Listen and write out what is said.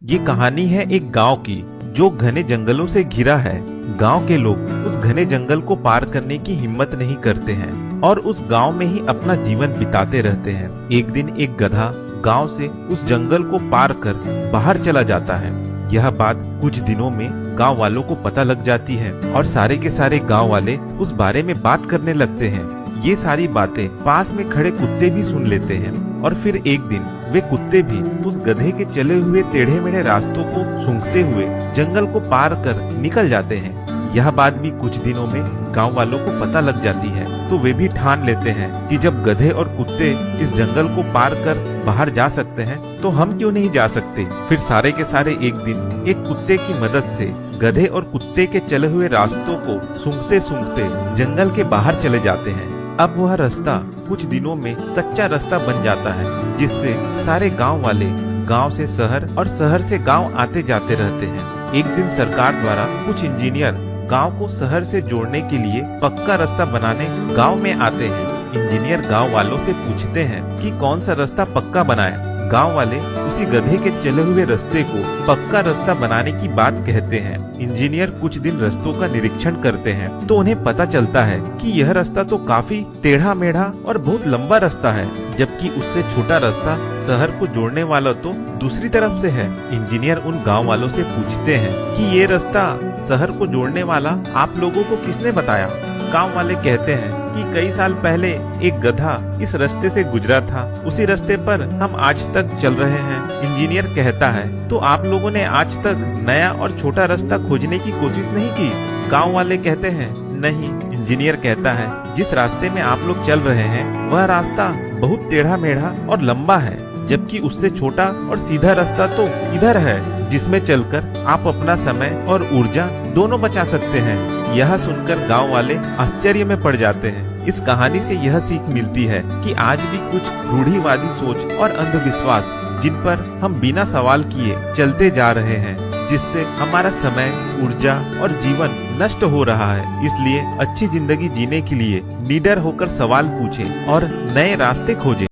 ये कहानी है एक गांव की जो घने जंगलों से घिरा है। गांव के लोग उस घने जंगल को पार करने की हिम्मत नहीं करते हैं और उस गांव में ही अपना जीवन बिताते रहते हैं। एक दिन एक गधा गांव से उस जंगल को पार कर बाहर चला जाता है। यह बात कुछ दिनों में गांव वालों को पता लग जाती है और सारे के सारे गांव वाले उस बारे में बात करने लगते हैं। ये सारी बातें पास में खड़े कुत्ते भी सुन लेते हैं और फिर एक दिन वे कुत्ते भी उस गधे के चले हुए टेढ़े मेढ़े रास्तों को सूंघते हुए जंगल को पार कर निकल जाते हैं। यह बात भी कुछ दिनों में गांव वालों को पता लग जाती है, तो वे भी ठान लेते हैं कि जब गधे और कुत्ते इस जंगल को पार कर बाहर जा सकते हैं तो हम क्यों नहीं जा सकते। फिर सारे के सारे एक दिन एक कुत्ते की मदद से गधे और कुत्ते के चले हुए रास्तों को सूंघते सूंघते जंगल के बाहर चले जाते हैं। अब वह रास्ता कुछ दिनों में कच्चा रास्ता बन जाता है, जिससे सारे गांव वाले गांव से शहर और शहर से गांव आते जाते रहते हैं। एक दिन सरकार द्वारा कुछ इंजीनियर गांव को शहर से जोड़ने के लिए पक्का रास्ता बनाने गांव में आते हैं। इंजीनियर गांव वालों से पूछते हैं कि कौन सा रास्ता पक्का बनाए। गांव वाले उसी गधे के चले हुए रास्ते को पक्का रास्ता बनाने की बात कहते हैं। इंजीनियर कुछ दिन रास्तों का निरीक्षण करते हैं तो उन्हें पता चलता है कि यह रास्ता तो काफी टेढ़ा मेढ़ा और बहुत लंबा रास्ता है, जबकि उससे छोटा रास्ता शहर को जोड़ने वाला तो दूसरी तरफ से है। इंजीनियर उन गांव वालों से पूछते हैं कि ये रास्ता शहर को जोड़ने वाला आप लोगों को किसने बताया। गांव वाले कहते हैं कि कई साल पहले एक गधा इस रास्ते से गुजरा था, उसी रास्ते पर हम आज तक चल रहे हैं। इंजीनियर कहता है तो आप लोगों ने आज तक नया और छोटा रास्ता खोजने की कोशिश नहीं की। गांव वाले कहते हैं नहीं। इंजीनियर कहता है जिस रास्ते में आप लोग चल रहे हैं वह रास्ता बहुत टेढ़ा मेढ़ा और लंबा है, जबकि उससे छोटा और सीधा रास्ता तो इधर है, जिसमें चलकर आप अपना समय और ऊर्जा दोनों बचा सकते हैं। यह सुनकर गांव वाले आश्चर्य में पड़ जाते हैं। इस कहानी से यह सीख मिलती है कि आज भी कुछ रूढ़िवादी सोच और अंधविश्वास जिन पर हम बिना सवाल किए चलते जा रहे हैं, जिससे हमारा समय, ऊर्जा और जीवन नष्ट हो रहा है। इसलिए अच्छी जिंदगी जीने के लिए निडर होकर सवाल पूछें और नए रास्ते खोजें।